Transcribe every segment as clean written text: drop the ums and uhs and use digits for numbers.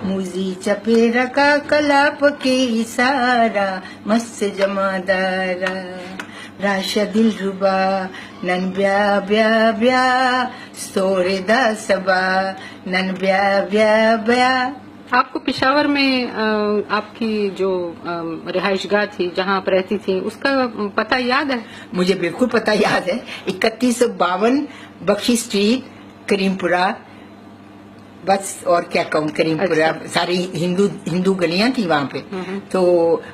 मुझी चपेरा का कलाप के इशारा मस्त जमादारा राशा दिल रुबा नन ब्या ब्या ब्या सोरे दा सबा नन ब्या ब्या ब्या। आपको पेशावर में आपकी जो रिहाइशगाह थी जहां आप रहती थी उसका पता याद है? मुझे बिल्कुल पता याद है। 3152 बख्शी स्ट्रीट, करीमपुरा। बस और क्या कहूँ, करीमपुरा। अच्छा। सारी हिंदू गलियां थी वहाँ पे। तो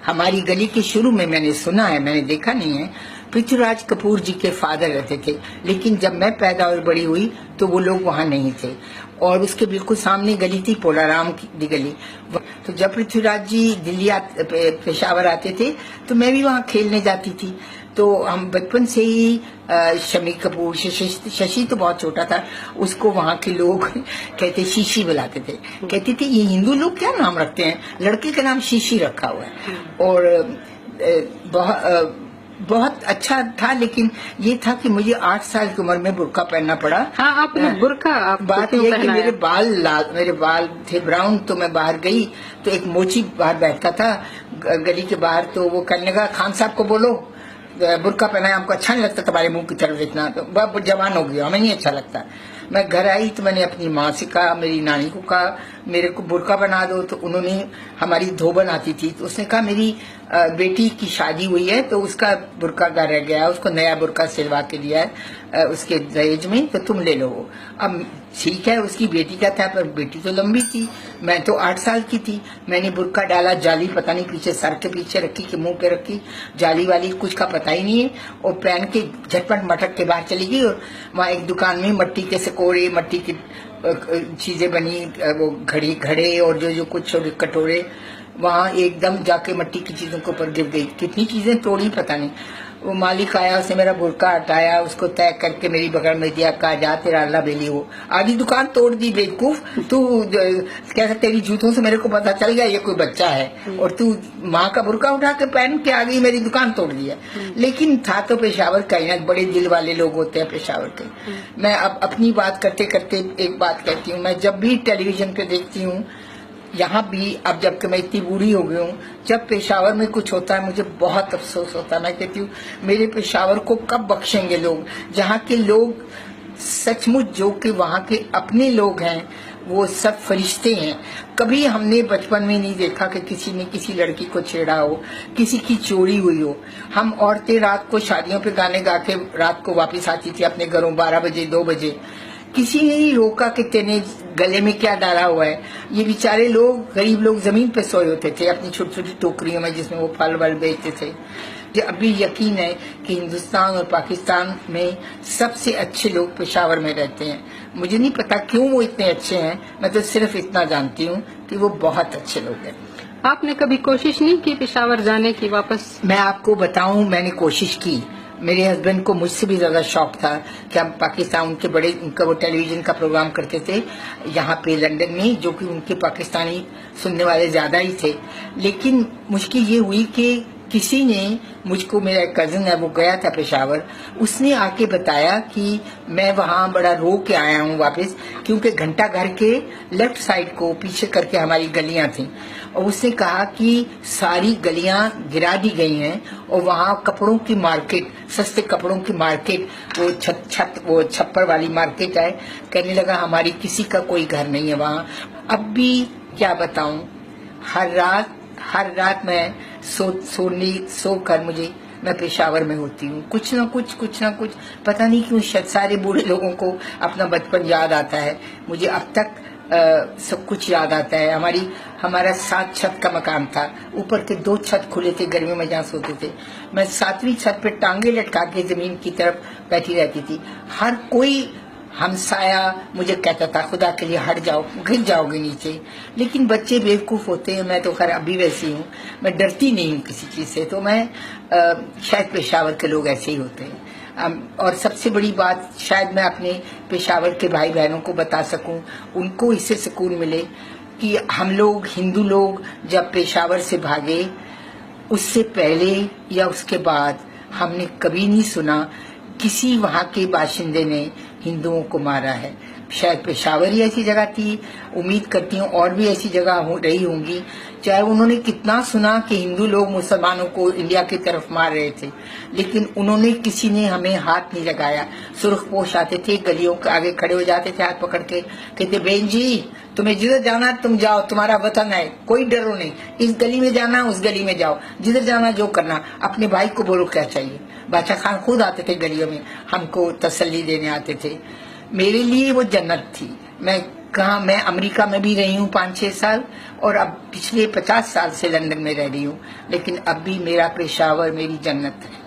हमारी गली के शुरू में मैंने सुना है, मैंने देखा नहीं है, पृथ्वीराज कपूर जी के फादर रहते थे। लेकिन जब मैं पैदा और बड़ी हुई तो वो लोग वहाँ नहीं थे। और उसके बिल्कुल सामने गली थी पोलाराम की गली। तो जब पृथ्वीराज जी दिल्ली पेशावर आते थे तो मैं भी वहाँ खेलने जाती थी। तो हम बचपन से ही शमी कपूर, शशि तो बहुत छोटा था, उसको वहाँ के लोग कहते शीशी बुलाते थे। कहते थे ये हिंदू लोग क्या नाम रखते हैं, लड़के का नाम शीशी रखा हुआ है। और बहुत अच्छा था। लेकिन ये था कि मुझे 8 साल की उम्र में बुर्का पहनना पड़ा। हाँ, आपने बुर्का बात यह कि मेरे बाल थे ब्राउन। तो मैं बाहर गई तो एक मोची बाहर बैठता था गली के बाहर। तो वो कहने लगा, खान साहब को बोलो बुर्का पहना है, हमको अच्छा नहीं लगता तुम्हारे मुंह की तरफ देखना। तो बहुत जवान हो गया, हमें नहीं अच्छा लगता। मैं घर आई तो मैंने अपनी माँ से कहा, मेरी नानी को कहा मेरे को बुर्का बना दो। तो उन्होंने, हमारी धोबन आती थी, तो उसने कहा मेरी बेटी की शादी हुई है तो उसका बुर्का रह गया, उसको नया बुर्का सिलवा के दिया है उसके दहेज में, तो तुम ले लो। अब ठीक है, उसकी बेटी का था, पर बेटी तो लंबी थी, मैं तो 8 साल की थी। मैंने बुर्का डाला, जाली पता नहीं पीछे सर के पीछे रखी कि मुंह पे रखी, जाली वाली कुछ का पता ही नहीं है। और पहन के झटपट मटक के बाहर चली गई। और वहाँ एक दुकान में मट्टी के सिकोड़े, मट्टी की चीजें बनी, वो घड़े और जो कुछ कटोरे, वहाँ एकदम जाके मट्टी की चीजों के ऊपर गिर गई। कितनी चीजें तोड़ी पता नहीं। वो मालिक आया, उसने मेरा बुर्का हटाया, उसको तय करके मेरी बगल में दिया, कहा जा तेरा अल्लाह बेली हो, आधी दुकान तोड़ दी बेवकूफ तू। कैसा तेरी जूतों से मेरे को पता चल गया ये कोई बच्चा है, और तू माँ का बुर्का उठा के पहन के आ गई, मेरी दुकान तोड़ दी है। लेकिन था तो पेशावर का ही ना, बड़े दिल वाले लोग होते हैं पेशावर के। मैं अब अपनी बात करते करते एक बात कहती हूँ, मैं जब भी टेलीविजन पे देखती हूँ, यहाँ भी, अब जबकि मैं इतनी बूढ़ी हो गई हूँ, जब पेशावर में कुछ होता है मुझे बहुत अफसोस होता है। मैं कहती हूँ मेरे पेशावर को कब बख्शेंगे लोग, जहाँ के लोग सचमुच जो कि वहाँ के अपने लोग हैं वो सब फरिश्ते हैं। कभी हमने बचपन में नहीं देखा कि किसी ने किसी लड़की को छेड़ा हो, किसी की चोरी हुई हो। हम औरतें रात को शादियों पे गाने गा के रात को वापस आती थी अपने घरों 12 बजे 2 बजे। किसी ने ही रोका कि तेने गले में क्या डाला हुआ है। ये बेचारे लोग, गरीब लोग जमीन पे सोए होते थे अपनी छोटी छोटी टोकरियों में जिसमें वो फल वल बेचते थे। जो अभी यकीन है कि हिंदुस्तान और पाकिस्तान में सबसे अच्छे लोग पेशावर में रहते हैं। मुझे नहीं पता क्यों वो इतने अच्छे हैं, मैं तो सिर्फ इतना जानती हूँ कि वो बहुत अच्छे लोग हैं। आपने कभी कोशिश नहीं की पेशावर जाने की वापस? मैं आपको बताऊं, मैंने कोशिश की। मेरे हस्बैंड को मुझसे भी ज्यादा शौक था कि हम पाकिस्तान, उनका वो टेलीविजन का प्रोग्राम करते थे यहाँ पे लंदन में, जो कि उनके पाकिस्तानी सुनने वाले ज्यादा ही थे। लेकिन मुश्किल ये हुई कि किसी ने मुझको, मेरा एक कजिन है वो गया था पेशावर, उसने आके बताया कि मैं वहाँ बड़ा रो के आया हूँ वापस, क्योंकि घंटा घर के लेफ्ट साइड को पीछे करके हमारी गलियां थी। और उसने कहा कि सारी गलियां गिरा दी गई हैं और वहाँ कपड़ों की मार्केट, सस्ते कपड़ों की मार्केट, वो छप्पर वाली मार्केट है। कहने लगा हमारी किसी का कोई घर नहीं है वहाँ। अब भी क्या बताऊं, हर रात मैं सोकर मैं पेशावर में होती हूँ। कुछ ना कुछ पता नहीं क्यों शायद सारे बूढ़े लोगों को अपना बचपन याद आता है। मुझे अब तक सब कुछ याद आता है। हमारा 7 छत का मकान था, ऊपर के 2 छत खुले थे, गर्मियों में जहाँ सोते थे। मैं 7वीं छत पे टांगे लटका के जमीन की तरफ बैठी रहती थी। हर कोई हमसाया मुझे कहता था खुदा के लिए हट जाओ, गिर जाओगे नीचे। लेकिन बच्चे बेवकूफ होते हैं, मैं तो खैर अभी वैसी हूँ, मैं डरती नहीं हूँ किसी चीज से। तो मैं शायद पेशावर के लोग ऐसे ही होते हैं। और सबसे बड़ी बात, शायद मैं अपने पेशावर के भाई बहनों को बता सकूं, उनको इससे सुकून मिले कि हम लोग हिंदू लोग जब पेशावर से भागे, उससे पहले या उसके बाद हमने कभी नहीं सुना किसी वहाँ के बाशिंदे ने हिंदुओं को मारा है। शायद पेशावर ही ऐसी जगह थी, उम्मीद करती हूँ और भी ऐसी जगह रही होंगी। चाहे उन्होंने कितना सुना कि हिंदू लोग मुसलमानों को इंडिया की तरफ मार रहे थे, लेकिन उन्होंने किसी ने हमें हाथ नहीं लगाया। सुर्खपोश आते थे, गलियों के आगे खड़े हो जाते थे हाथ पकड़ के, कहते बहन जी तुम्हें जिधर जाना तुम जाओ, तुम्हारा वतन है, कोई डरो नहीं, इस गली में जाना उस गली में जाओ, जिधर जाना जो करना, अपने भाई को बोलो क्या चाहिए। बादशाह खान खुद आते थे गलियों में, हमको तसल्ली देने आते थे। मेरे लिए वो जन्नत थी। मैं अमेरिका में भी रही हूँ 5-6 साल, और अब पिछले 50 साल से लंदन में रह रही हूँ, लेकिन अब भी मेरा पेशावर मेरी जन्नत है।